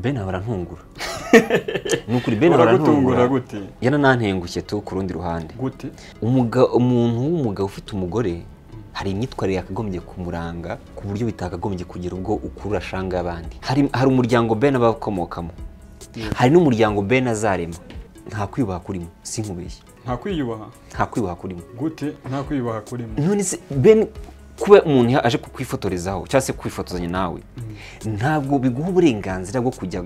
Ben barantungura. Nukuri Ben barantungura gute? Yananantengushye tu ku rundi ruhande. Gute? Umuntu w'umugabo ufite umugore hari imyitwarire yakagombye kumuranga ku buryo bitakagombye kugira ubwo ukurura shanga abandi. Hari umuryango Ben abakomokamo. Hari n'umuryango Ben azarema. Nta kwiyubaha kurimo, sinkubeshye. Nta kwiyubaha? Nta kwiyubaha kurimo. Gute? Nta kwiyubaha kurimo. None se Ben kuba umuntu aje kukwifotorezaho cyangwa se kwifotozanya nawe ntabwo biguha uburenganzira bwo kujya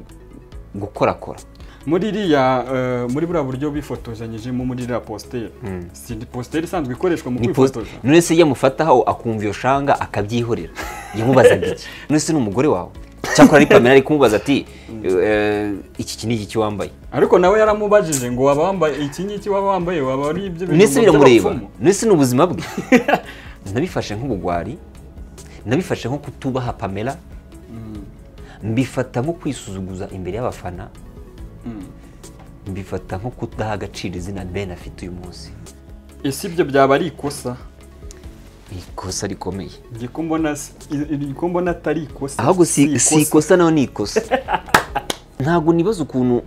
gukorakora muri buriya buryo bifotozanyijemo muri iriya positeri. Si positeri isanzwe ikoreshwa mu kwifotoza. None se yamufataho akumva iyo shanga akabyihorera yamubazaga iki? None se n'umugore wawe cyakora ari Pamela ari kumubaza ati iki kinigi cyo wambaye, ariko nawe yaramubajije ngo waba wambaye iki ngiki waba wambaye waba ari ibyo bintu. Nese biramureba, nese n'ubuzima bwe. Nabifashe nk'ubugwari, nabifashe nko kutubaha Pamela, mbifata nko kwisuzuguza imbere y'abafana, mbifata nko kudaha agaciro izina Ben afite uyu munsi. Ese ibyo byaba ari ikosa? Ikosa rikomeye. Ngiye mbona atari ikosa. Ahubwo si ikosa naho ni ikosa. Ntabwo nibaza ukuntu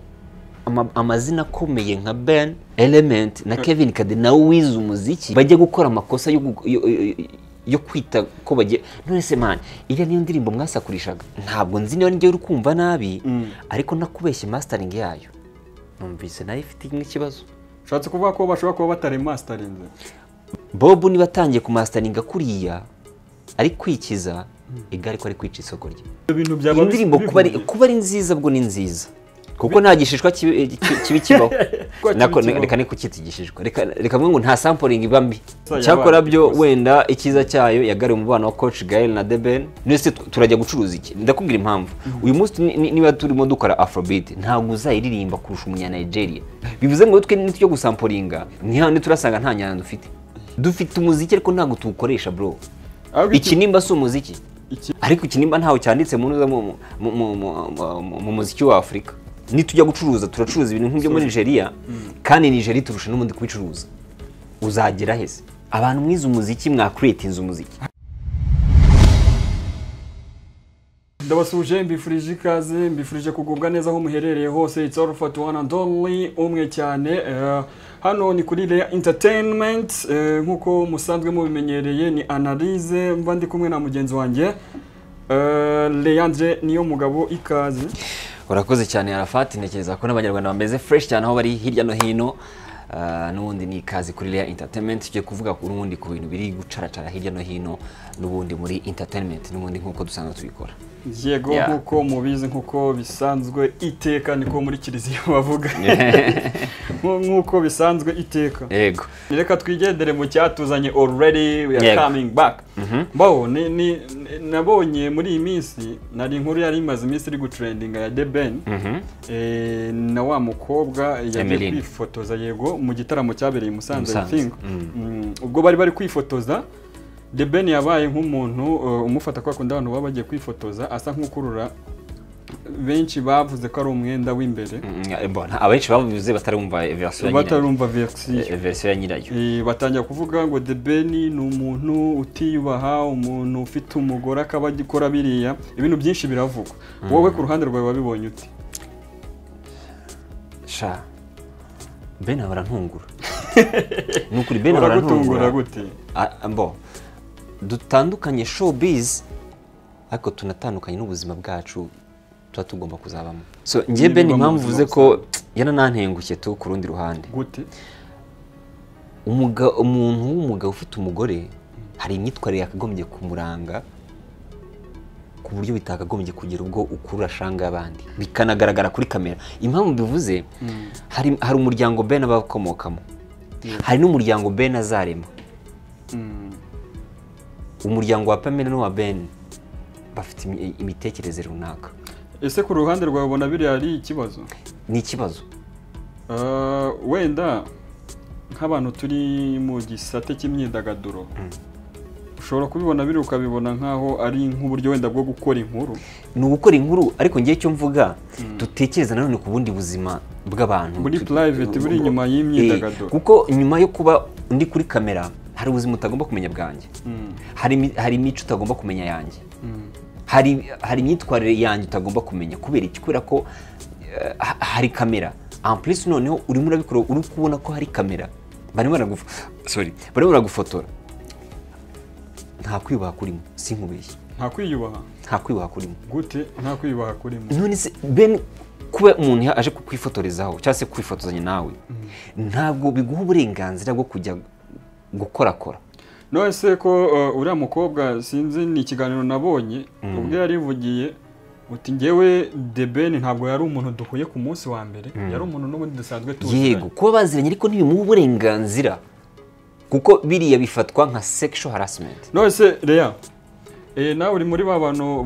amazina akomeye nka Ben, Element na Kevin Kade nawe wize umuziki bajya gukora amakosa yo kwita ko bagiye. None se man, iriya niyo ndirimbo mwasakurishaga. Ntabwo nzi niba ngiye urukumva nabi, ariko nakubeshye mastering yayo. Numvise nayo ifite ikibazo. Ushatse kuvuga ko bashobora kuba batari mastering. Bob niba atangiye ku mastering kuriya ari kwikiza igari ko ari kwica isoko rye. Ibintu byaba indirimbo kuba ari nziza bwo ni nziza. Kuko nta gishishwa kibi kibaho. Reka ne kukitigishishwa. Reka ngo nta sampling ibambi. Cyakora byo wenda ikiza cyayo yagari umubano wa Coach Gael na Deben. Nese turajya gucuruza iki? Ndakubwira impamvu. Uyu munsi niba turimo dukora Afrobeat ntabwo uzayiririmba kurusha umunya Nigeria. Bivuze ngo twe nityo gusamplinga ni handi turasanga nta nyana dufite. Dufite umuziki ariko ntabwo tuwukoresha bro. Ikinimba si umuziki. Ariko ikinimba ntawo cyanditse mu muziki wa Afrika. Nitujya gucuruza turacuruza ibintu nk'ibyo muri Nigeria, kandi Nigeria turusha n'umundi kubicuruza. Uzagera hese abantu mwiza umuziki mwa creatinze umuziki. Ndabasuje mbifurije ikaze, mbifurije kugubwa neza aho muherereye hose. It's all for one and only umwe cyane. Hano ni kuri Leya Entertainment, nkuko musanzwe mubimenyereye ni analyse mba ndi kumwe na mugenzi wanjye Leandre niyo mugabo. Ikaze. Urakoze cyane Arafat, ntekereza ko n'abanyarwanda bameze fresh cyane aho bari hirya no hino. N'ubundi ni ikaze kuri Leya Entertainment, tujye kuvuga ku rundi ku bintu biri gucaracara hirya no hino n'ubundi muri entertainment n'ubundi nkuko dusanzwe tubikora. Yego nkuko mubizi nkuko bisanzwe iteka niko muri kiliziya bavuga. Nkuko bisanzwe iteka. Yego. Reka twigendere mu cyatuzanye already, we are coming back. Bawo nabonye muri iyi minsi nari inkuru yari imaze iminsi iri gutrendinga ya Deben. Na wa mukobwa yagiye kwifotoza yego mu gitaramo cyabereye i Musanze I think. Ubwo bari kwifotoza Deben yabaye nk'umuntu umufata kwa kundi abantu baba bagiye kwifotoza asa nk'ukurura. Benshi bavuze ko ari umwenda w'imbere. Abenshi bavuze batarumva version ya nyirayo. Batangira kuvuga ngo Deben ni umuntu utiyubaha, umuntu ufite umugore akaba agikora biriya. Ibintu byinshi biravugwa. Wowe ku ruhande rwawe wabibonye uti? Sha Ben barantungura. Nukuri Ben barantungura gute? Dutandukanye showbiz ariko tunatandukanye n'ubuzima bwacu tugomba kuzabamo. So ngiye Ben impamvu vuze ko yananantengushye tu ku rundi ruhande. Gute? Umuntu w'umugabo ufite umugore hari imyitwarire yakagombye kumuranga ku buryo bitakagombye kugira ubwo ukurura shanga abandi, bikanagaragara kuri kamera. Impamvu bivuze hari umuryango Ben abakomokamo, hari n'umuryango Ben azarema. Umuryango wa Pamela n'uwa Ben bafite imitekerereze runaka. Ese ku ruhande rwawe ubona biri ari ikibazo? Ni ikibazo. Wenda nk'abantu turi mu gisate cy'imyidagaduro ushobora kubibona biri ukabibona nkaho ari nk'uburyo wenda bwo gukora inkuru. Ni ugukora inkuru ariko ngiye cyo mvuga dutekereza nanone ku bundi buzima bw'abantu muri private buri inyuma y'imyidagaduro. Kuko nyuma yo kuba ndi kuri kamera hari ubuzima utagomba kumenya bwanjye. Hari imico utagomba kumenya yanjye. hari imyitwarire yanjye utagomba kumenya kubera iki, kubera ko hari kamera en plus noneho urimo urabikora uri kubona ko hari kamera barimo baragufotora. Nta kwiyubaha kurimo, sinkubeshye. Nta kwiyubaha kurimo. Gute nta kwiyubaha kurimo? None se Ben, kuba umuntu aje kukwifotorezaho cyangwa se kwifotozanya nawe ntabwo biguha uburenganzira bwo kujya gukorakora. None se ko uriya mukobwa sinzi ni ikiganiro nabonye ubwo yarivugiye uti ngewe The Ben ntabwo yari umuntu duhuye ku munsi wa mbere, yari umuntu n'ubundi dusanzwe tuzi. Yego, kuba baziranye ariko ntibimuha uburenganzira kuko biriya bifatwa nka sexual harassment. None se Lea, nawe uri muri ba bantu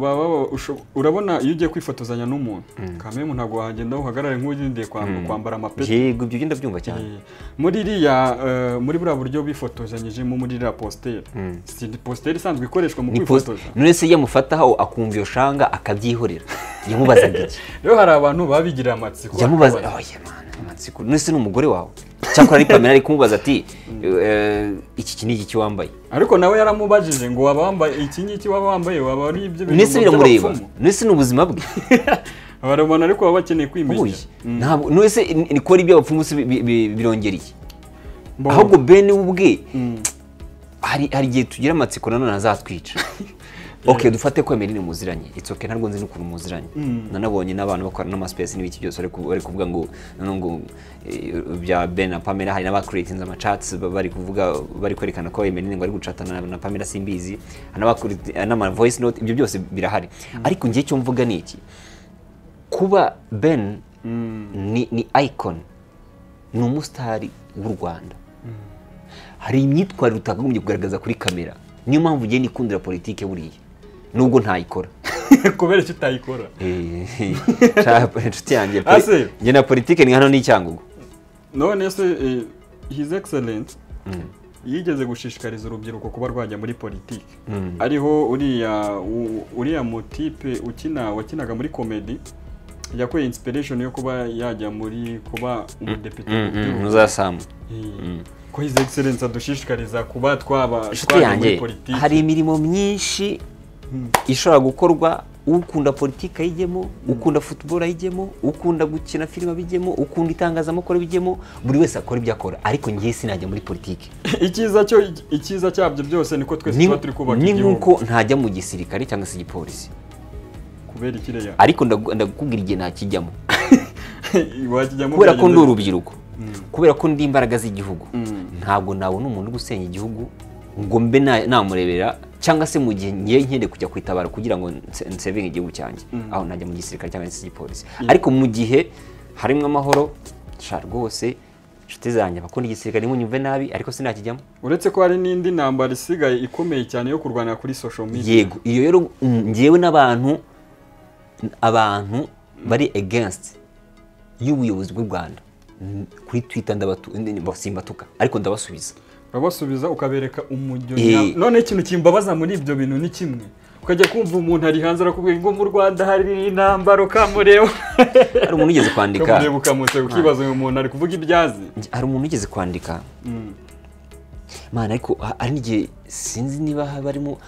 urabona iyo ugiye kwifotozanya n'umuntu kamwe ntabwo wagenda uhagarare nk'ugendeye kwambara amapeti. Yego, ibyo genda byumva cyane. Muri iriya muri buriya buryo bifotozanyijemo muri iriya postere, si postere isanzwe ikoreshwa mu kwifotoza. None se yamufataho akumva iyo shanga akabyihorera yamubazaga iki? Rero hari abantu babigira amatsiko. Yamubaza amatsiko. None se n'umugore wawe cyakora ari Pamela ari kumubaza ati iki iki wambaye, ariko nawe yaramubajije ngo waba wambaye iki waba wambaye waba ari ibyo bintu. Nese biramureba, nese n'ubuzima bwe. Abarabona ariko baba bakeneye kwimenya. Ntabwo nese nikora ibyo abapfumu birongereye. Ahubwo Ben ubwe hari igihe tugira amatsiko nanone azatwica. Okay, dufate ko Emeline muziranye. It's okay, ntabwo nzi n'ukuntu muziranye. Nanabonye n'abantu bakora n'amaspace n'ibiki byose bari kuvuga ngo bya Ben na Pamela, hari n'aba creating ama chats bari kuvuga bari kwerekana ko Emeline ngo ari guchatana na Pamela simbizi, n'ama voice note, ibyo byose birahari. Ariko ngiye cyo mvuga ni iki, kuba Ben ni icon, ni umusitari w'u Rwanda. Hari imyitwarire utakagombye kugaragaza kuri kamera. Niyo mpamvu ugiye nikundira politike buriya nubwo ntayikora. Kubera icyo utayikora? Inshuti yanjye njye na politike ni hano n'icyangugu. None se His Excellence yigeze gushishikariza urubyiruko kuba rwajya muri politike. Ariho uriya mutipe wakinaga muri comedy yakuye inspiration yo kuba yajya muri kuba umudepite muzasamu. Ko His Excellence adushishikariza kuba twaba muri politike. Hari imirimo myinshi ishobora gukorwa, ukunda politike ayijyemo, ukunda football ayijyemo, ukunda gukina filime abijyemo, ukunda itangazamakuru abijyemo, buri wese akora ibyo akora. Ariko ngiye sinajya muri politike. Icyiza cyabyo byose niko twese tuba turi kubaka igihugu. Ni nkuko ntajya mu gisirikare cyangwa se igipolisi kubera ikireya, ariko ndakubwira igihe ntakijyamo kubera ko ndi urubyiruko, kubera ko ndi imbaraga z'igihugu. Ntabwo nabona umuntu gusenya igihugu ngo mbe namurebera, cyangwa se mu gihe ngiye nkende kujya kwitabara kugira ngo nsevinge igihugu cyanjye, aho najya mu gisirikare cyangwa se igipolisi. Ariko mu gihe harimo amahoro rwose inshuti zanjye bakunda igisirikare ntimunyumve nabi, ariko sinakijyamo. Uretse ko hari n'indi ntambara isigaye ikomeye cyane yo kurwanira kuri social media. Yego, iyo rero ngewe n'abantu bari against y'ubuyobozi bw'u Rwanda kuri Twitter simbatuka, ariko ndabasubiza ukabereka umujyo. None ikintu kimbabaza muri ibyo bintu ni kimwe, ukajya kumva umuntu ari hanze arakubwira ngo mu Rwanda hari intambara ukamureba. Hari umuntu ugeze kwandika ukamureba ukamutse ukibaza uyu muntu ari kuvuga ibyazi. Hari umuntu ugeze kwandika mana, ariko ari n'igihe sinzi niba barimo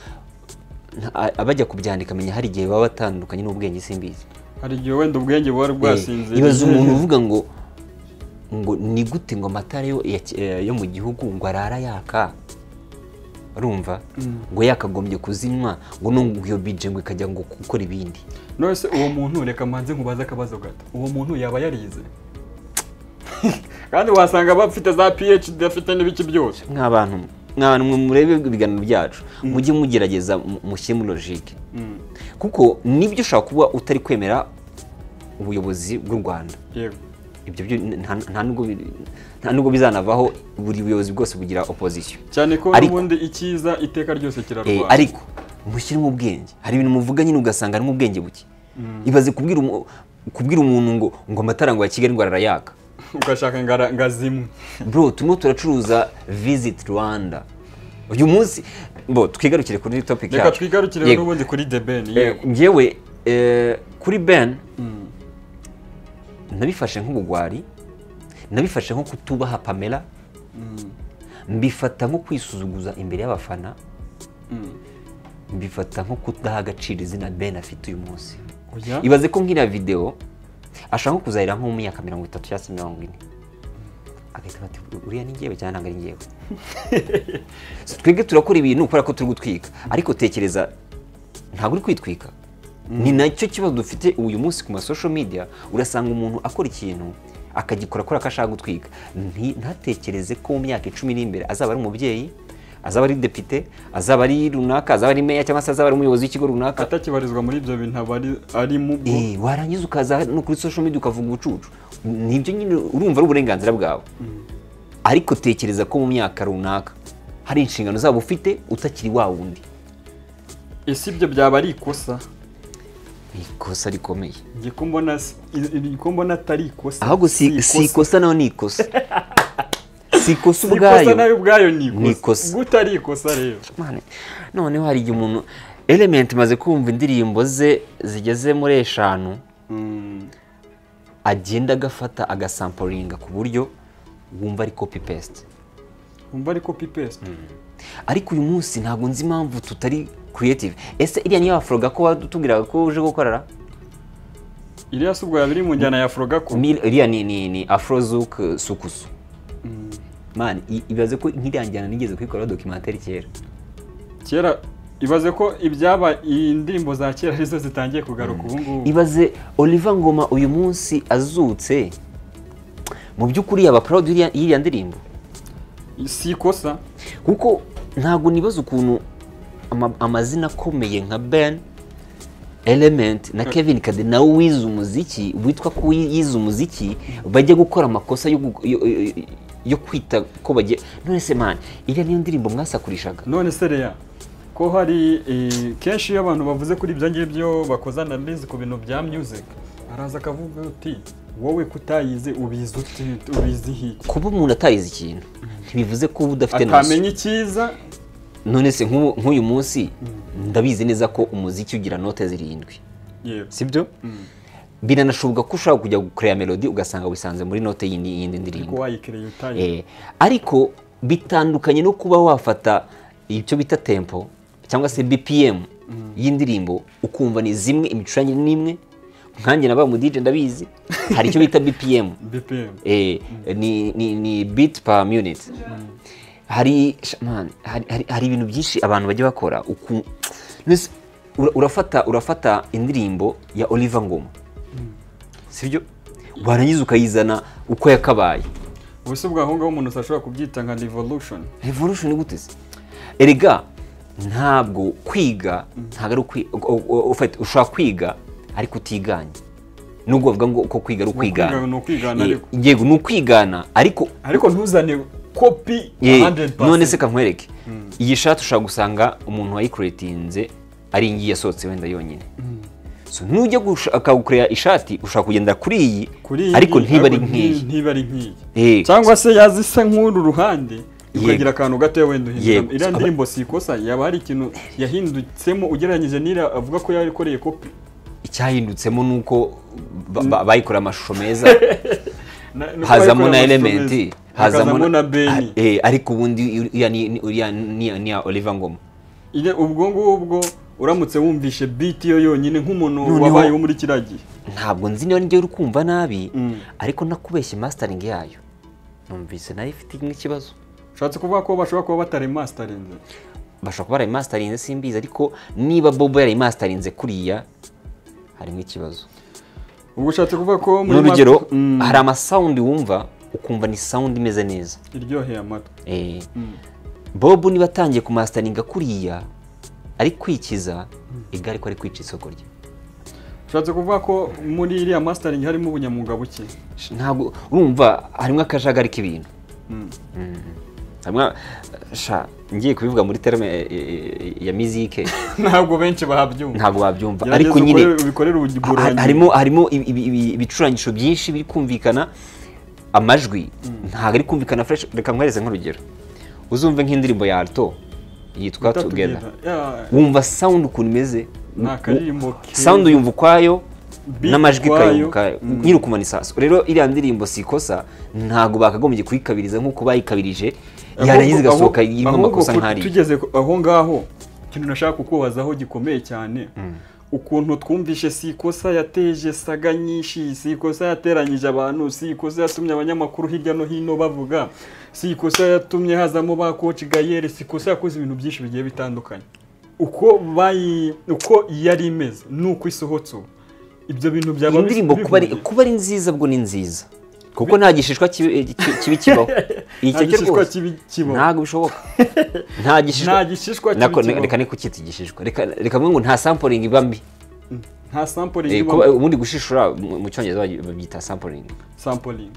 abajya kubyandika, menya hari igihe baba batandukanye n'ubwenge simbizi. Hari igihe wenda ubwenge buba bwasinze. Ibaze umuntu uvuga ngo ni gute ngo amatara yo mu gihugu ngo arara yaka, urumva ngo yakagombye kuzinywa, ngo nungiyo bije ngo ikajya ngo gukora ibindi. None se uwo muntu, reka manze nkubaza akabazo gato, uwo muntu yaba yarize? Kandi wasanga bafite za PhD afite n'ibiki byose. Nk'abantu murebe ibiganiro byacu mujye mugerageza mushyire muri logique, kuko nibyo ushaka kuba utari kwemera ubuyobozi bw'u Rwanda. Yego, ibyo nta nubwo bizanavaho, buri buyobozi bwose bugira opposition. Cyane ko ubundi ikiza iteka ryose kirarwanya. Ariko mushyire mu bwenge, hari ibintu muvuga nyine ugasanga ari mu bwenge buke. Ibaze kubwira umuntu ngo amatara ngo ya Kigali ngo arayaka, ugashaka ngazimwe. Bro, turimo turacuruza Visit Rwanda uyu munsi. Twigarukire kuri topic yacu. Reka twigarukire n'ubundi kuri The Ben. Ngewe kuri Ben nabifashe nk'ubugwari, nabifashe nko kutubaha Pamela, mbifata nko kwisuzuguza imbere y'abafana, mbifata nko kudaha agaciro izina Ben afite uyu munsi. Oya. Ibaze ko nk'iriya video ashaka kuzahira nko mu myaka 30 cyangwa 40 agahita bati uriya ni ngewe cyangwa ntabwo ari ngewe. Twebwe turakora ibintu kubera ko turi gutwika, ariko tekereza ntabwo uri kwitwika. Ni nacyo kibazo dufite uyu munsi ku ma social media, urasanga umuntu akora ikintu akagikora ko ashaka gutwika, ntatekereze ko mu myaka 10 iri imbere azaba ari umubyeyi, azaba ari depite, azaba ari runaka, azaba ari meya cyangwa se azaba ari umuyobozi w'ikigo runaka, atakibarizwa muri ibyo bintu ari mu warangiza ukaza no kuri social media ukavuga ubucucu. Nibyo nyine urumva ari uburenganzira bwawe, ariko tekereza ko mu myaka runaka hari inshingano zabo ufite utakiri wa wundi. Ese ibyo byaba ari ikosa? Ikosa rikomeye. Ngiye mbona atari ikosa. Ahubwo si ikosa naho ni ikosa. Si ikosa ubwayo. Ikosa nayo ubwayo ni ikosa. Gutari ikosa rero. Noneho hari igihe umuntu Element maze kumva indirimbo ze zigeze muri 5 agenda agafata agasamporinga ku buryo wumva ari copy paste. Wumva ari copy paste. Ariko uyu munsi ntabwo nzi impamvu tutari creative. Ese iriya niyo Afroga ko watubwiraga ko uje gukorara? Iriya subwo yabiri mu njyana ya Afroga ko. Iriya ni Afrozouk sukusu. Man, ibaze ko nk'iriya njyana nigeze kwikora documentaire kera. Kera ibaze ko ibyaba indirimbo za kera arizo zitangiye kugaruka ubu ngubu. Ibaze Oliver Ngoma uyu munsi azutse. Mu by'ukuri yaba proud y'iriya ndirimbo. Si ikosa kuko ntago nibaza ukuntu amazina akomeye nka Ben, Element na Kevin Kade nawe wize umuziki, witwa ko yize umuziki, bajya gukora amakosa yo kwita ko bagiye. None se man, iriya niyo ndirimbo mwasakurishaga? None se reya ko hari kenshi iyo abantu bavuze kuri ibyo ngibyo bakoza analyze ku bintu bya music, araza akavuga uti wowe kutayize ubizi ubizihi. Kuba umuntu atayize ikintu ntibivuze ko udafite naso atamenye icyiza. None se nk'uyu munsi ndabizi neza ko umuziki ugira note 7. Sibyo? Biranashoboka ko ushaka kujya gucrea melody ugasanga wisanze muri note y'indi ndirimbo. Ariko bitandukanye no kuba wafata icyo bita tempo cyangwa se BPM y'indirimbo ukumva ni zimwe, imicuranye n'imwe. Nkanjye naba mu DJ ndabizi hari icyo bita BPM. Ni beat per minute. Hari ibintu byinshi abantu bajya bakora. Urafata indirimbo ya Oliver Ngoma, sibyo? Warangiza ukayizana uko yakabaye. Ubuse bwaho ngaho umuntu ashobora kubyita nka revolution. Revolution gute se? Erega ntabwo kwiga ntago ari ushaka kwiga ariko utiganye. Nubwo bavuga ngo ko kwiga ari ukwigana. Yego ni ukwigana ariko ntuzane copy 100%. None se kankwereke iyi shati ushaka gusanga umuntu wayicreatinze ari ingi yasohotse wenda yonyine. So nujya gushaka gukorea ishati ushaka kugenda kuri iyi ariko ntibari nk'iyi. Cyangwa se yazisa nk'uru ruhande ukagira akantu gato wenda uhindura. Iriya ndirimbo si ikosa, yaba hari ikintu yahindutsemo ugereranyije n'ira avuga ko yakoreye copy. Icyahindutsemo nuko bayikora amashusho meza. Hazamo na Element, hazamo na Ben. Ariko ubundi ni Oliver Ngoma. Ubwo ngubwo uramutse wumvishe beat yo yonyine nk'umuntu wabaye wo muri kiragi. Ntabwo nzi niba ngiye urukumva nabi, ariko nakubeshye mastering yayo. Numvise nayo ifite ikibazo. Ushatse kuvuga ko bashobora kuba batari masterinze. Bashobora kuba bari masterinze simbizi, ariko niba Bobo yari masterinze kuriya harimo ikibazo. Ubwo ushatse kuvuga ko muri urugero hari ama sound wumva ukumva ni sound imeze neza, iryoheye amatwi. Bobo niba atangiye ku masteringa kuriya ari kwikiza igari ko ari kwica isoko rye. Ushatse kuvuga ko muri iriya mastering harimo ubunyamwuga buke. Ntabwo urumva harimo akajagari k'ibintu. Ngiye kubivuga muri terme ya musique ntabwo benshi babyumva. Ntabwo babyumva ariko nyine harimo ibicurangisho byinshi biri kumvikana, amajwi ntabwo ari kumvikana fresh. Reka nkwereze nk'urugero, uzumve nk'indirimbo ya Alto yitwa Together, wumva sound ukuntu imeze, sound yumva ukwayo n'amajwi kayumva nyiri ukumana isaso. Rero iriya ndirimbo si ikosa, ntabwo bakagombye kuyikabiriza nk'uko bayikabirije yarangiza gasohoka irimo amakosa nk'ari. Tugeze aho ngaho ikintu nashaka kukubazaho gikomeye cyane ukuntu twumvishe si ikosa yateje saga nyinshi, si ikosa yateranyije abantu, si ikosa yatumye abanyamakuru hirya no hino bavuga, si ikosa yatumye hazamo ba coach Gayere, si ikosa yakoze ibintu byinshi bigiye bitandukanye. Uko yari imeze nuko isohotse ibyo bintu byaba indirimbo kuba ari nziza bwo ni nziza kuko nta gishishwa kibi kibaho. Icyo gishishwa kibi kibaho ntago bishoboka. Nta gishishwa reka ni kucyita igishishwa, reka ngo nta sampling ibambi, nta sampling ibambi. Ubundi gushishura mu cyongereza babyita sampling.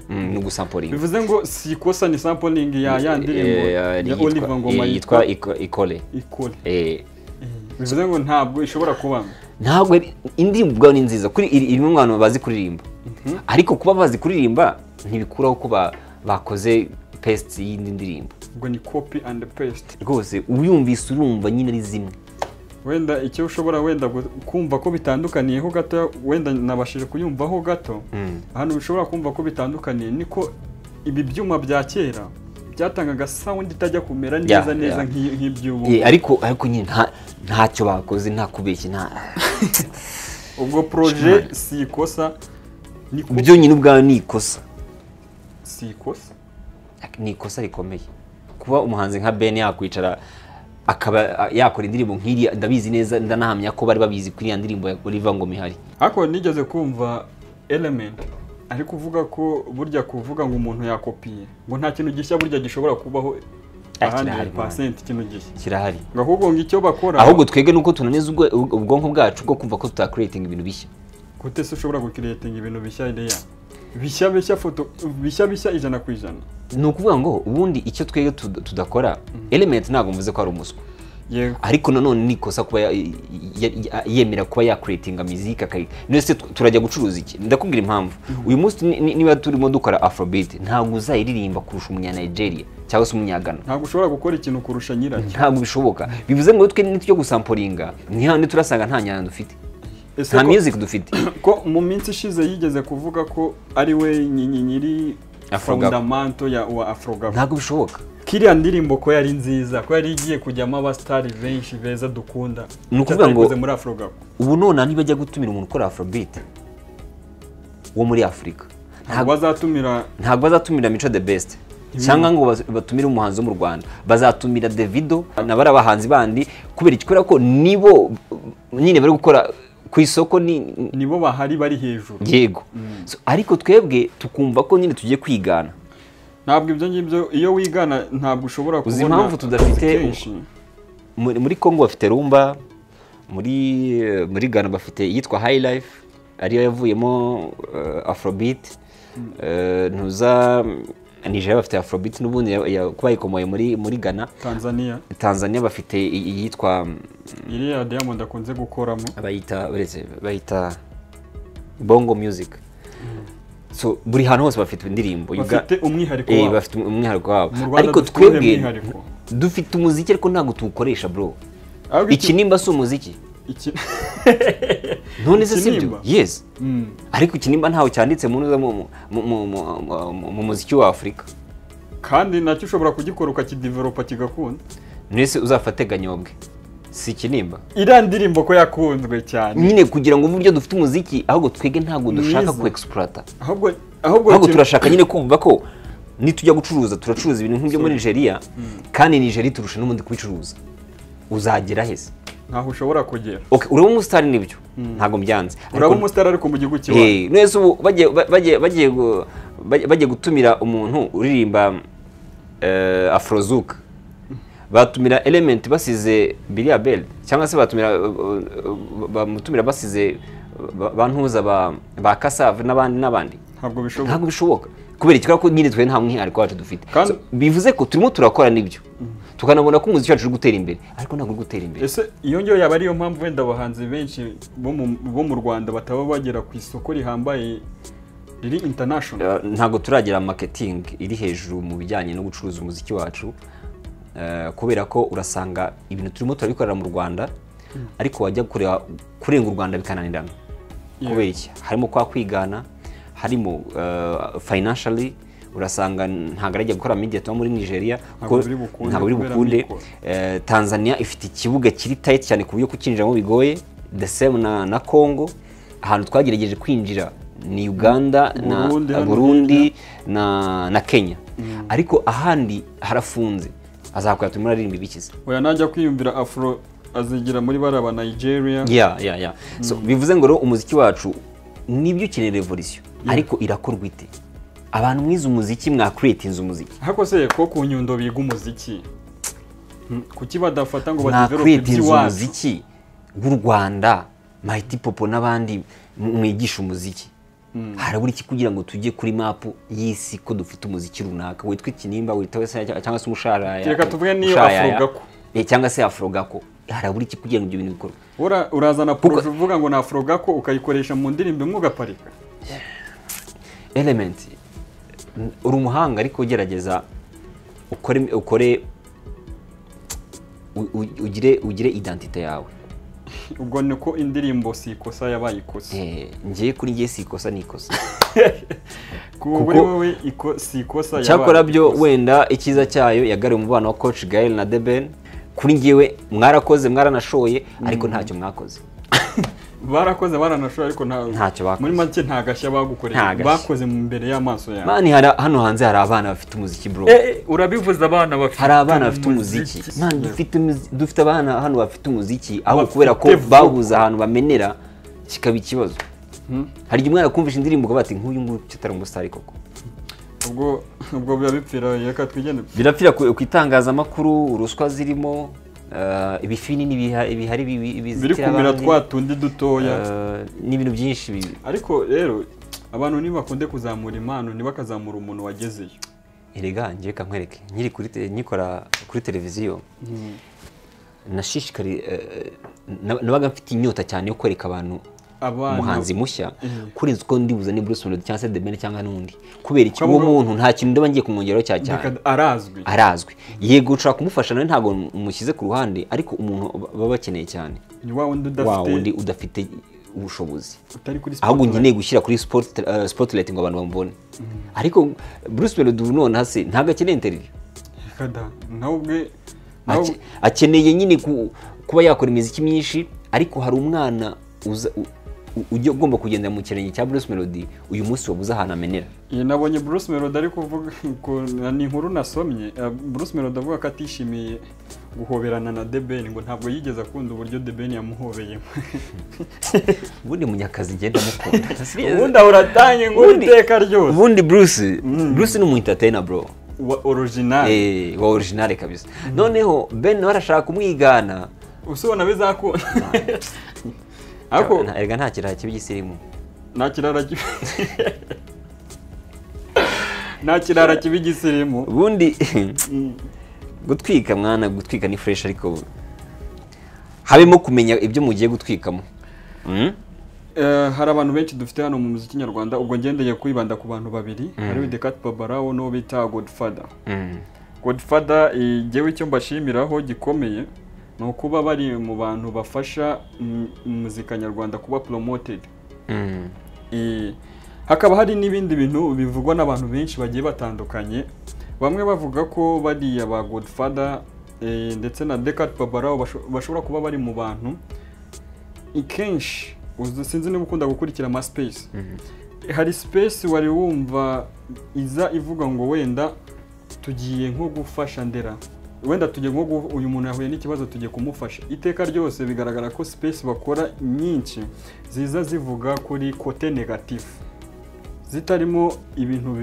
Ni gusampling. Bivuze ngo si ikosa ni sampling ya ndirimbo ya Oliver Ngoma yitwa Ikole. Bivuze ngo ntabwo ishobora kuba, ntabwo indirimbo ubwayo ni nziza kuri irimo abantu bazi kuririmba, ariko kuba bazi kuririmba ntibikuraho ko bakoze paste y'indi ndirimbo. Ubwo ni copy and paste rwose, uyumvise urumva nyine ari zimwe. Wenda icyo ushobora wenda kumva ko bitandukaniyeho gato, wenda nabashije kuyumvaho gato, hano bishobora kumva ko bitandukaniye niko ibi byuma bya kera byatangaga sound itajya kumera neza nk'ibyubu. Ariko nyine ntacyo bakoze, nta kubeshya, nta ubwo projet si ikosa, byo nyine ubwawe ni ikosa, si ikosa, ni ikosa rikomeye kuba umuhanzi nka Ben yakwicara akaba yakora indirimbo nk'iri. Ndabizi neza, ndanahamya ko bari babizi kuri ya ndirimbo ya Oliver Ngoma ihari. Ariko nigeze kumva Element ari kuvuga ko burya kuvuga ngo umuntu yakopiye ngo nta kintu gishya burya gishobora kubaho 100% ikintu gishya kirahari, ahubwo ngo icyo bakora, ahubwo twege nuko tunaniza ubwonko bwacu bwo kumva ko tuta creating ibintu bishya. Gute se ushobora gucreating ibintu bishya idea bishya foto bishya 100%? Ni ukuvuga ngo ubundi icyo twege tudakora. Element ntabwo mvuze ko ari umuswa, ariko nanone nikosa kuba yemera kuba ya creating music nese turajya gucuruza iki. Ndakubwira impamvu. Uyu munsi niba turimo dukora Afrobeat ntabwo uzayiririmba kurusha umunya Nigeria cyangwa se umunyagana. Ntabwo ushobora gukora ikintu kurusha nyiracyo, ntabwo bishoboka. Bivuze ngo twe nityo gusamplinga ntihandi turasanga nta nyanja dufite, nta music dufite. Ko mu minsi ishize yigeze kuvuga ko ari we nyiri fundamento ya Afroga. Ntabwo bishoboka. Kiriya ndirimbo ko yari nziza, ko yari igiye kujyamo abastari benshi beza dukunda. Ni ukuvuga ngo muri Afroga ubu none ntibajya gutumira umuntu ukora Afrobeat wo muri Afrika. Ntabwo bazatumira Mico the Best cyangwa ngo batumire umuhanzi wo mu Rwanda, bazatumira Davido n'abari abahanzi bandi kubera ikora ko nibo nyine bari gukora ku isoko, nibo bahari bari hejuru. Yego. Ariko twebwe tukumva ko nyine tugiye kwigana. Ntabwo ibyo ngibyo, iyo wigana ntabwo ushobora kubona. Uzi impamvu tudafite muri Congo bafite rumba, muri Ghana bafite yitwa High Life ariyo yavuyemo Afrobeat, ntuza Nigeria bafite Afrobeat n'ubundi kuba yikomoye muri Ghana. Tanzania bafite yitwa iriya Diamond akunze gukoramo bayita Bongo Music. So buri hantu hose bafite indirimbo, bafite umwihariko wabo. Bafite umwihariko wabo. Ariko twebwe dufite umuziki ariko ntabwo tuwukoresha bro. Ikinimba si umuziki. None se sibyo? Yes. Ariko ikinimba ntaho cyanditse mu muziki wa Afrika. Kandi nacyo ushobora kugikora ukakidevelopa kigakunda. Nese uzafate Ganyobwe. Si kinimba. Iriya ndirimbo ko yakunzwe cyane. Nyine kugira ngo uburyo dufite umuziki ahubwo twege ntabwo dushaka ku exploiter. Ahubwo turashaka nyine kumva ko nitujya gucuruza turacuruza ibintu nk'ibyo muri Nigeria, kandi Nigeria turusha n'umundi kubicuruza. Uzagera hese ntaho ushobora kugera. Okay, uraba umustar nibyo ntago mbyanze. Uraba umustar ariko mu gihugu kiwawe. Nese ubu bagiye gutumira umuntu uririmba Afrozouk, batumira Element basize Billy Abel, cyangwa se bamutumira basize bantuza ba Kasave n'abandi. Ntabwo bishoboka kubera ikora ko nyine twe nta mwihariko wacu dufite. Bivuze ko turimo turakora nibyo, tukanabona ko umuziki wacu uri gutera imbere, ariko ntabwo uri gutera imbere. Ese iyo ngiyo yaba ariyo mpamvu wenda abahanzi benshi bo mu Rwanda bataba bagera ku isoko rihambaye riri international? Ntabwo turagira marketing iri hejuru mu bijyanye no gucuruza umuziki wacu, kubera ko urasanga ibintu turimo turabikorera mu Rwanda, ariko wajya kurenga u Rwanda bikananirana. Kubera iki? Harimo kwa kwigana, harimo financially urasanga ntabwo arajya gukora media tour muri Nigeria kuko ntabwo biri bukunde. Tanzania ifite ikibuga kiri tight cyane ku buryo kukinjiramo bigoye, the same na Congo. Ahantu twagerageje kwinjira ni Uganda na Burundi na Kenya, ariko ahandi harafunze. Azakora tumura ririmba bikize. Oya najya kwiyumvira Afro azigira muri baraba Nigeria. Yeah. So bivuze ngo umuziki wacu nibyo ukeneye revolution, ariko irakorwa ite? Abantu mwiza umuziki mwa create umuziki. Hako se ko ku Nyundo biga umuziki. Kuki badafata ngo badevelop umuziki w'u Rwanda, Mighty Popo n'abandi mwigisha umuziki. Harabura iki kugira ngo tujye kuri map y'isi ko dufite umuziki runaka witwa Kinimba, witwa cyangwa se Umushara. Reka tuvuge niyo Afrogako. Cyangwa se Afrogako. Harabura iki kugira ngo ibyo bintu bikorwe? Urazana proje uvuga ngo na Afrogako ukayikoresha mu ndirimbo mugaparika. Element uri umuhanga ariko ugerageza ukore ugire identite yawe. Ubwo niko indirimbo sikosa yabaye ikosa. Ngiye kuri ngiye sikosa nikosa. Kuri wowe sikosa yabaye. Cyakora byo wenda ikiza cyayo yagariye umubano wa Coach Gael na The Ben. Kuri ngiyewe mwarakoze mwaranashoye ariko ntacyo mwakoze. Barakoze baranashoye ariko ntacyo bakoze. Muri make ntagashya bagukoreye. Bakoze mu mbere y'amaso yawe. Mani hano hanze hari abana bafite umuziki bro. Urabivuze abana bafite. Hari abana bafite umuziki. Mani dufite abana hano bafite umuziki aho kubera ko bahuza ahantu bamenera kikaba ikibazo. Hari igihe umwana kumvisha indirimbo bati nk'uyu nguyu cyatari umustar koko. Ubwo biba bipfira yeka twigene. Birapfira ku itangazamakuru, uruswa zirimo ibifini ibihari bizitira kumira twatundi dutoya n'ibintu byinshi. Ariko rero abantu nibakunde kuzamura impano nibakazamura umuntu wagezeyo. Erega ngiye kankwereke nyikora kuri televiziyo. Nashishikari nabaga mfite inyota cyane yo kwereka abantu umuhanzi mushya kurenza uko ndibuza ni Bruce Melody cyangwa se The Ben cyangwa n'undi, kubera iki uwo muntu nta kintu ndaba ngiye kumwongeraho cyane arazwi. Yego ushaka kumufasha nawe ntago umushyize ku ruhande, ariko umuntu baba bakeneye cyane ni wa wundi udafite ubushobozi, ahubwo nkeneye gushyira kuri spotlight ngo abantu bambone. Ariko Bruce Melody none hase ntago akeneye interview, akeneye nyine kuba yakora imiziki myinshi. Ariko hari umwana ujye ugomba kugenda mu kirenge cya Bruce Melody uyu munsi wabuze ahantu amenera. Nabonye Bruce Melody ari kuvuga ni inkuru nasomye. Bruce Melody avuga ko atishimiye guhoberana na The Ben, ngo ntabwo yigeze akunda uburyo The Ben yamuhobeye. Ubundi munyakazi ngenda mukunda. Ubundi uratanye ngo iteka ryose. Ubundi Bruce ni umu entertainer bro. Wa original kabisa. Noneho Ben warashaka kumwigana. Usubona bizakunda. Ako erega nta kirara kibi gisirimu. Nta kirara kibi gisirimu. Ubundi gutwika mwana gutwika ni fresh, ariko habemo kumenya ibyo mugiye gutwikamo. Hari abantu benshi dufite hano mu muziki nyarwanda, ubwo ngendeye kwibanda ku bantu babiri. Hari Decat Babarawo no bita Godfather. Godfather igewe icyo mbashimiraho gikomeye no kuba bari mu bantu bafasha muzika nyarwanda kuba promoted. Hakaba hari n'ibindi bintu bivugwa n'abantu benshi bagiye batandukanye. Bamwe bavuga ko bari aba Godfather ndetse na Decat Babarawo bashobora kuba bari mu bantu ikenshi sinzi niba ukunda gukurikira ama space. Hari space wari wumva iza ivuga ngo wenda tugiye nko gufasha Ndera, wenda tujye nko uyu muntu yahuye n'ikibazo tujye kumufasha. Iteka ryose bigaragara ko space bakora nyinshi ziza zivuga kuri kote negative, zitarimo ibintu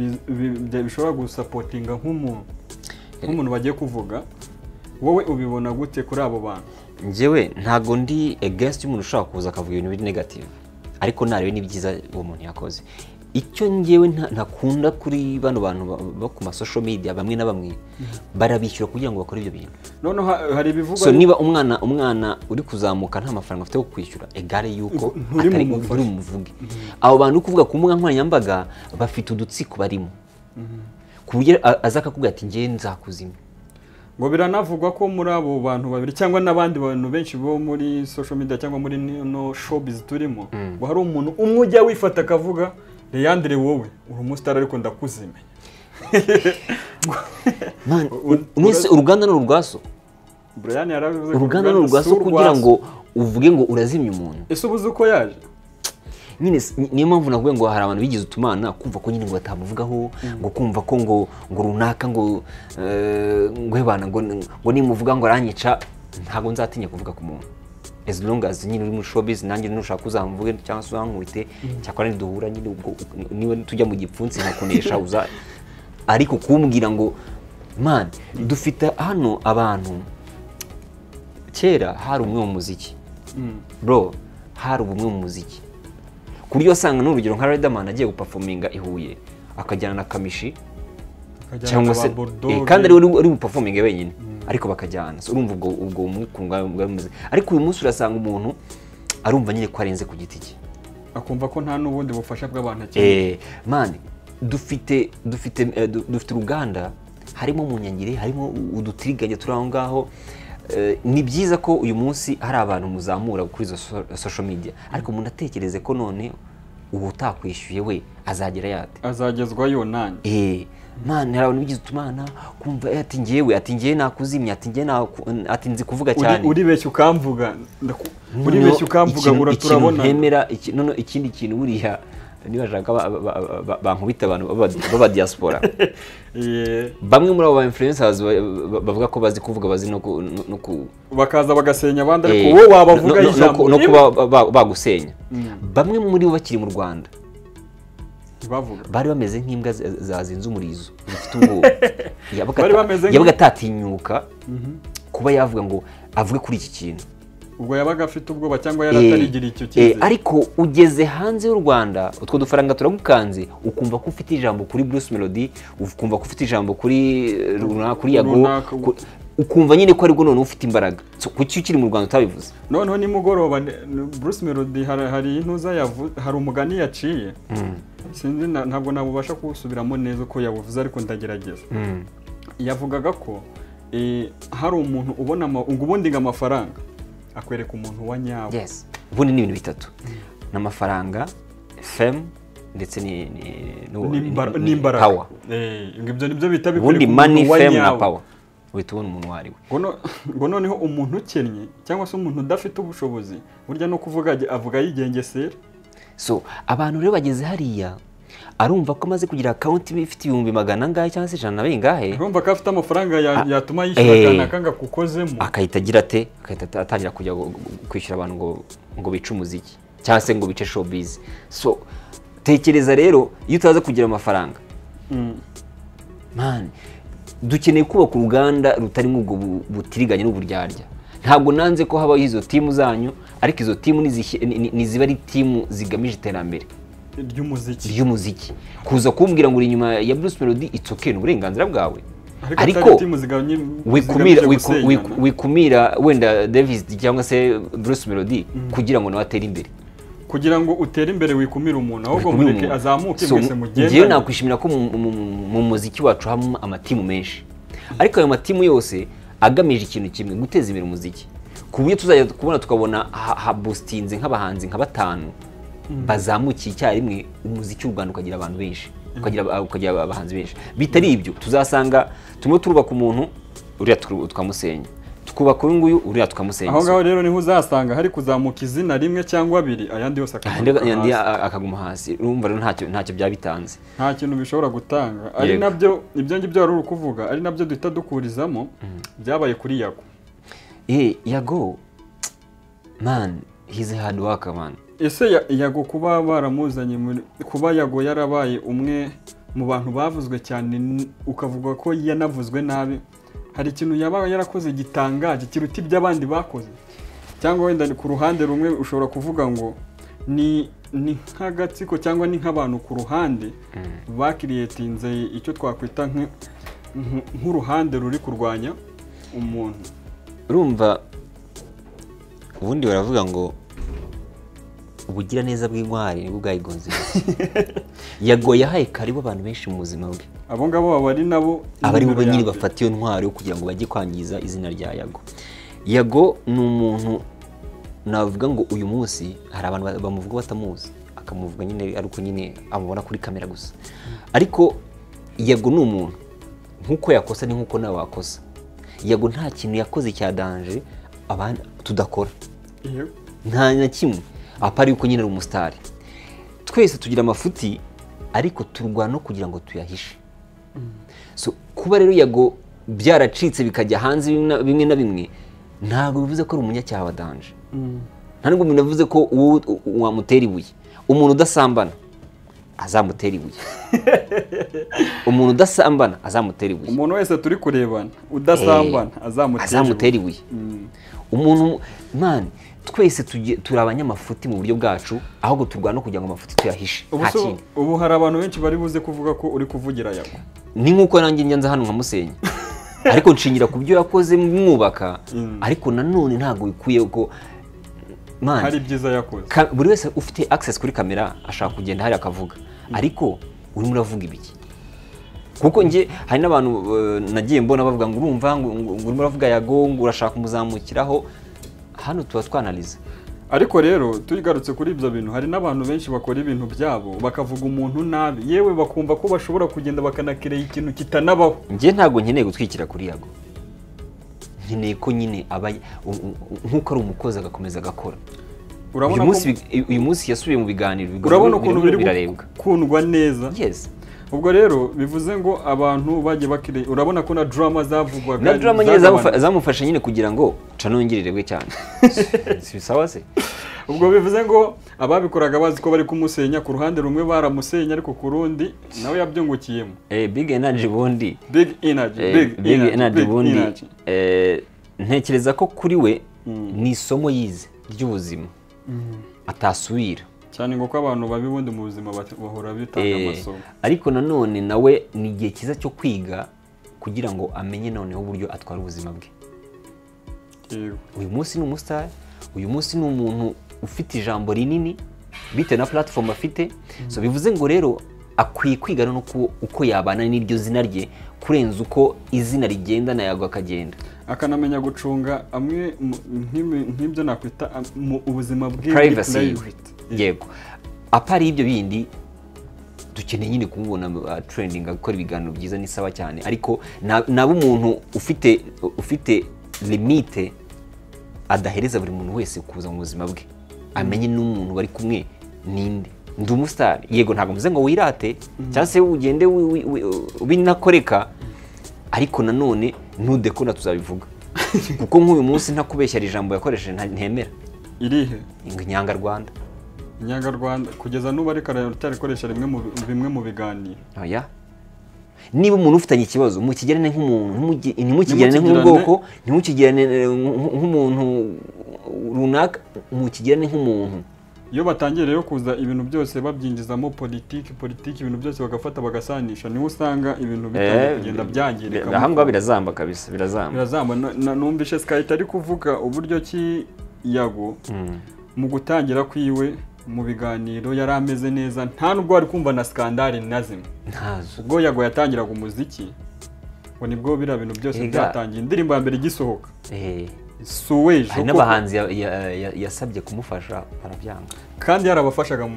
bishobora gusupportinga nk'umuntu bagiye kuvuga. Wowe ubibona gute kuri abo bantu? Njyewe ntago ndi against umuntu ushaka kuza akavuga ibintu biri negative, ariko narebe n'ibyiza uwo muntu yakoze. Icyo njyewe ntakunda kuri bano bantu bo ku social media bamwe na bamwe barabishyura kugira ngo bakore ibyo bintu. None hari ibivuga so niba umwana uri kuzamuka nta mafaranga afite yo kwishyura, egare yuko atari umuvuge. Abo bantu kuvuga ku mbuga nkoranyambaga bafite udutsiko barimo, ku buryo azakakubwira ati ngiye nzakuzima. Ngo biranavugwa ko muri abo bantu babiri cyangwa n'abandi bantu benshi bo muri social media cyangwa muri no showbiz turimo, ngo hari umuntu umwe ujya wifata akavuga Leandre wowe uri umustar ariko ndakuzimenya. mwese uruganda ni urwaso. Brian yaravuze uruganda ni urwaso kugira ngo uvuge ngo urazimya umuntu. Ese ubuze uko yaje? Nyine niyo mpamvu navuga ngo hari abantu bigize utumana kumva ko nyine ngo batamuvugaho, ngo kumva ko ngo runaka ngo hebana ngo nimuvuga ngo aranyica, ntago nzatinya kuvuga ku muntu. As long as nyine uri mu showbiz nanjye nushaka uzamvuge cyangwa se uzankubite cyakora niduhura nyine ubwo niba tujya mu gipfunsi nkakunesha uza, ariko kumbwira ngo man dufite hano abantu kera hari umwe mu muziki bro, hari ubumwe mu muziki ku buryo wasanga n'urugero nka Riderman agiye guperforminga i Huye akajyana na Kamishi cyangwa se kandi ari uri guperforminga wenyine ariko bakajyana. So urumva ubwo umukundwa bw'umuzi, ariko uyu munsi urasanga umuntu arumva nyine ko arenze ku giti cye, akumva ko nta n'ubundi bufasha bw'abantu cyane. Man dufite uruganda, harimo Munyangire, harimo udutiriganya turi aho ngaho. Ni byiza ko uyu munsi hari abantu muzamura kuri izo social media, ariko umuntu atekereze ko none ubu utakwishyuye we azagera yate, azagezwayo nanjye. Man hari abantu bigize utumana kumva ati ngiye nakuzimya, ati nzi kuvuga cyane, uribeshya ukamvuga, uribeshya ukamvuga turabona. Ikindi kintu buriya niba bashaka bankubita abantu baba diaspora. Bamwe muri abo influencers bavuga ko bazi kuvuga, bazi no bakaza bagasenya abandi, ariko wowe wabavuga ijambo no kuba bagusenya. Bamwe muri bo bakiri mu Rwanda bari bameze nk'imbwa zazinze umurizo zifite ubwoba, yabaga atatinyuka kuba yavuga ngo avuge kuri iki kintu. Ubwo yabaga afite ubwoba cyangwa yaratarigira icyo cyizere. Ariko ugeze hanze y'u Rwanda utwo dufaranga turagukanze, ukumva ko ufite ijambo kuri Bruce Melody, ukumva ko ufite ijambo kuri Yago, ukumva nyine ko aribwo none ufite imbaraga. Kuki ukiri mu Rwanda utabivuze? Noneho nimugoroba Bruce Melody hari intuza hari umugani yaciye, sinzi ntabwo nabubasha kuwusubiramo neza uko yabuvuze, ariko ndagerageza. Yavugaga ko hari umuntu ubona ubundi ngo amafaranga akwereka umuntu wa nyawo. Yes, ubundi ni ibintu bitatu: n'amafaranga, fame ndetse n'imbaraga. Power. Ibyo nibyo bita ubundi money, fame na power. Uhita ubona umuntu wariwe. Ngo noneho umuntu ukennye cyangwa se umuntu udafite ubushobozi burya no kuvuga avuga yigengesera. So abantu rero bageze hariya arumva ko amaze kugira account ifite 200 ngahe cyangwa se 100 bingahe, arumva ko afite amafaranga yatuma yishyura kana kanga kukozemo, akahita agira ate, akahita atangira kujya kwishyura abantu ngo bice umuziki cyangwa se ngo bice showbiz. So tekereza rero iyo utaza kugira amafaranga, man dukeneye kubaka uruganda rutarimo ubwo butiriganye n'uburyarya. Ntabwo nanze ko habaho izo timu zanyu, ariko izo timu niziba ari timu zigamije iterambere ry'umuziki. Kuza kumbwira ngo uri inyuma ya Bruce Melody, it's okay, n'uburenganzira bwawe, ariko wikumira wenda Davis cyangwa se Bruce Melody kugira ngo nawe atere imbere. Kugira ngo utere imbere wikumira umuntu, ahubwo mureke azamuke mwese mugenda. Ngiye nakwishimira ko mu muziki wacu hamwe amatimu menshi, ariko ayo matimu yose agamije ikintu kimwe: guteza imbere umuziki. Ku buryo tuzajya kubona tukabona boostinze nk'abahanzi nka 5 bazamukiye icyarimwe, umuziki w'u Rwanda ukagira abantu benshi, ukagira abahanzi benshi. Bitari ibyo tuzasanga tumwe turubaka umuntu uriya tukamusenya, tukubaka uyu nguyu uriya tukamusenya. Aho ngaho rero niho uzasanga hari kuzamuka izina rimwe cyangwa abiri, ayandi yose akaguma hasi. Urumva rero ntacyo byabitanze, nta kintu bishobora gutanga. Ari nabyo ibyo ngibyo wari uri kuvuga, ari nabyo duhita dukurizamo byabaye kuri Yago. Yago man, he's a hard worker man. Ese Yago kuba baramuzanye, kuba Yago yarabaye umwe mu bantu bavuzwe cyane, ukavuga ko yanavuzwe nabi, hari ikintu yaba yarakoze gitangaje kiruta iby'abandi bakoze? Cyangwa wenda ku ruhande rumwe ushobora kuvuga ngo ni nk'agatsiko cyangwa ni nk'abantu ku ruhande bakiriyetinze icyo twakwita nk'uruhande ruri kurwanya umuntu? Urumva ubundi baravuga ngo ubugira neza bw'intwari nibwo bwayigonze. Yago yahaye karibu abantu benshi mu buzima bwe. Abo ngabo baba ari nabo abari bo nyine bafata iyo ntwari yo kugira ngo bajye kwangiza izina rya Yago. Yago ni umuntu navuga ngo uyu munsi hari abantu bamuvuga batamuzi, akamuvuga nyine ariko nyine amubona kuri kamera gusa. Ariko Yago ni umuntu nkuko yakosa ni nkuko nawe wakosa. Yago nta kintu yakoze cya danger abandi tudakora, nta na kimwe apari uko nyine ari umusitari. Twese tugira amafuti ariko turwana no kugira ngo tuyahishe. So kuba rero Yago byaracitse bikajya hanze bimwe na bimwe ntabwo bivuze ko ari umunyacyaha wa danger. Nta nubwo binavuze ko wamutera ibuye. Umuntu udasambana azamutera ibuye. Umuntu udasambana azamutera ibuye. Umuntu wese turi kurebana udasambana azamutera ibuye. Umuntu man twese turi abanyamafuti mu buryo bwacu ahubwo turwana no kugira ngo amafuti tuyahishe. Ubu hari abantu benshi bari buze kuvuga ko uri kuvugira Yago. Ni nkuko nanjye nyanza hano nkamusenya. Ariko nshingira ku byo yakoze mwubaka, ariko nanone ntago bikuye ko man hari byiza yakoze. Buri wese ufite access kuri kamera ashaka kugenda hari akavuga, ariko uri muravuga ibiki? Kuko nje hari n'abantu nagiye mbona bavuga ngo urumva ngo uri muravuga Yago ngo urashaka umuzamukiraho. Hano tuba twanaliza. Ariko rero tuyigarutse kuri ibyo bintu, hari n'abantu benshi bakora ibintu byabo bakavuga umuntu nabi, yewe bakumva ko bashobora kugenda bakanakireye ikintu kitanabaho. Nje ntago nkeneye gutwikira kuri Yago, nkeneye ko nyine abaye nkuko ari umukozi agakomeza agakora. Uyu munsi yasubiye mu biganiro, urabona ukuntu biri kundwa neza. Yes. Ubwo rero bivuze ngo abantu bagiye bakire, urabona ko na drama zavugwaga, na drama nyine zamufasha nyine kugira ngo canongererebwe cyane. Si sawa se. Ubwo bivuze ngo ababikoraga bazi ko bari kumusenya, ku ruhande rumwe baramusenya ariko ku rundi nawe yabyungukiyemo. Big energy bundi. Big energy bundi. Ntekereza ko kuri we ni isomo yize ry'ubuzima atasubira. Cyane ngo ko abantu babibundi mu buzima bahora bitanga amasomo. Ariko nanone nawe ni igihe cyiza cyo kwiga kugira ngo amenye noneho uburyo atwara ubuzima bwe. Uyu munsi ni umustar, uyu munsi ni umuntu ufite ijambo rinini bitewe na platform afite. So bivuze ngo rero akwiye kwiga no uko yabana n'iryo zina rye kurenza uko izina rigenda na Yago akagenda. Akanamenya gucunga amwe nk'ibyo nakwita mu ubuzima bwe privacy. Yego. Apari ibyo bindi dukeneye nyine kumubona trending akora ibiganiro byiza ni sawa cyane, ariko nabo umuntu ufite limite adahereza buri muntu wese kuza mu buzima bwe. Amenye n'umuntu bari kumwe ninde. Ndi umustar. Yego ntabwo mvuze ngo wirate cyangwa se ugende ubinakoreka, ariko nanone ntudekona tuzabivuga. Kuko nk'uyu munsi ntakubeshya ijambo yakoresheje ntemera. Irihe? Inyarwanda. Inyarwanda kugeza n'ubu ariko arikoresha bimwe mu biganiro. Oya. Niba umuntu ufitanye ikibazo mukigirane nk'umuntu, ntimukigirane nk'ubwoko, ntimukigirane nk'umuntu runaka, mukigirane nk'umuntu. Iyo batangiye rero kuza ibintu byose babyinjizamo politiki ibintu byose bagafata bagasanisha, niho usanga ibintu bitanye kugenda byangirika. Ahanga birazamba kabisa, birazamba. Numvishe Sky ari kuvuga uburyo ki Yago mu gutangira kwiwe mu biganiro yari ameze neza, nta nubwo ari kumva na skandale nazimwe. Ntazo. Ubwo Yago yatangiraga umuziki ngo nibwo bira bintu byose byatangiye, indirimbo ya mbere igisohoka. Suweje hari n'abahanzi yasabye kumufasha barabyanga, kandi yarabafashaga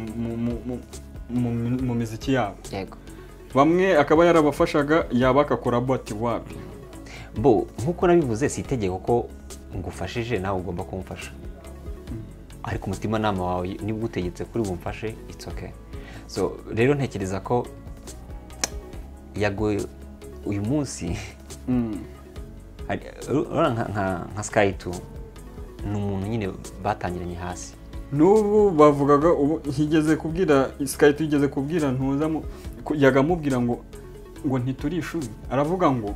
mu miziki yabo. Yego. Bamwe akaba yarabafashaga yabakakora boti wapi. Nkuko nabivuze si itegeko ko ngufashije nawe ugomba kumfasha. Ariko umutima nama wawe niba utegetse kuri bumfashe it's okay. So rero ntekereza ko Yago uyu munsi nka Sky 2 ni umuntu nyine batangiranye hasi. N'ubu bavugaga higeze kubwira Sky 2 igeze kubwira ntuza yagamubwira ngo ntituri ishuri. Aravuga ngo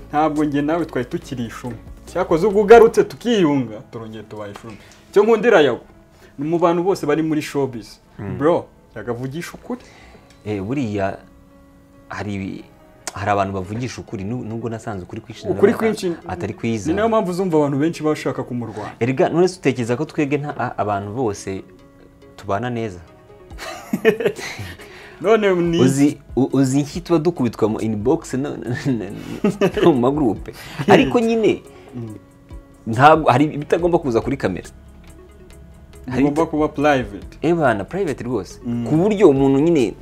ntabwo nge nawe twari tukiri ishuri, cyakoze ubwo ugarutse tukiyunga turongeye tubaye ishuri. Cyo nkundira Yago mu bantu bose bari muri showbiz bro yagavugisha ukuri. Buriya hari abantu bavugisha ukuri nubwo nasanze ukuri kwinshi atari kwiza. Ni nayo mpamvu uzumva abantu benshi bashaka kumurwanya. Erega none utekereza ko twege abantu bose tubana neza? None uzi iki tuba dukubitwa mu inbox no mu magroupe, ariko nyine ntabwo hari bitagomba kuza kuri kamera. Hagomba kuba private. Bana private rwose. Ku buryo umuntu nyine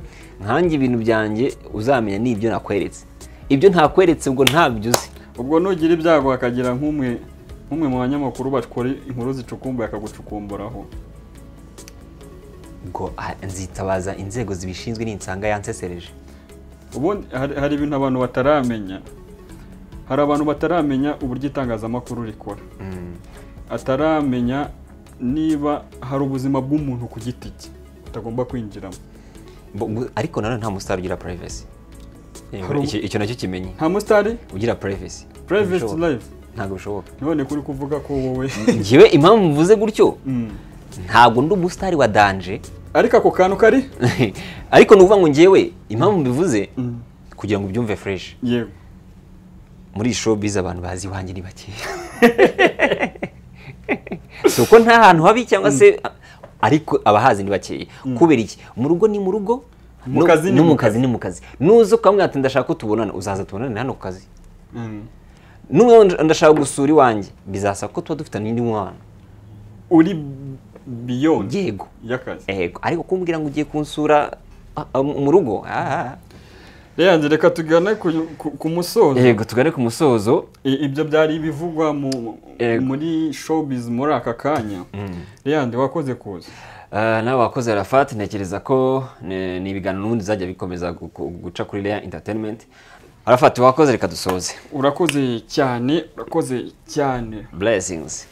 nkanjye ibintu byanjye uzamenya n'ibyo nakweretse, ibyo ntakweretse ubwo ntabyo uzi. Ubwo nugira ibyago akagira nk'umwe mu banyamakuru bakora inkuru zicukumbuye akagucukumburaho, ubwo nzitabaza inzego zibishinzwe n'insanga yansesereje. ubundi hari ibintu abantu bataramenya, hari abantu bataramenya uburyo itangazamakuru rikora, ataramenya niba hari ubuzima bw'umuntu ku giti cye utagomba kwinjiramo. Ariko nanone nta musitari ugira privacy, icyo nacyo kimenye. Nta musitari ugira privacy, private life ntabwo bishoboka. none kuri kuvuga ko wowe njyewe impamvu mvuze gutyo, ntabwo ndi umusitari wa danje, ariko ako kantu kari ariko nuvuga ngo njyewe impamvu mbivuze kugira ngo ubyumve fresh. yego, muri showbiz abantu bazi iwanjye ni bake, si uko nta hantu habi cyangwa se, ariko abahazi ni bakeya. Kubera iki? Mu rugo ni mu rugo, mu kazi no mu kazi ni mu kazi. Nuzo kamwe ati ndashaka ko tubonana, uzaza tubonane hano ku kazi. N'umwe ndashaka gusura iwanjye, bizasaba ko tuba dufite n'indi mwana uri beyond yego y'akazi. Yego, ariko kumbwira ngo ugiye kunsura mu rugo, Leandre, reka tugane ku musozo. Yego, tugane ku musozo. Ibyo byari bivugwa muri showbiz muri aka kanya. Leandre, wakoze kuza. Nawe wakoze Arafat, ntekereza ko ni ibiganiro n'ubundi zajya bikomeza guca kuri Lea Entertainment. Arafat, wakoze, reka dusoze. Urakoze cyane, urakoze cyane. Blessings.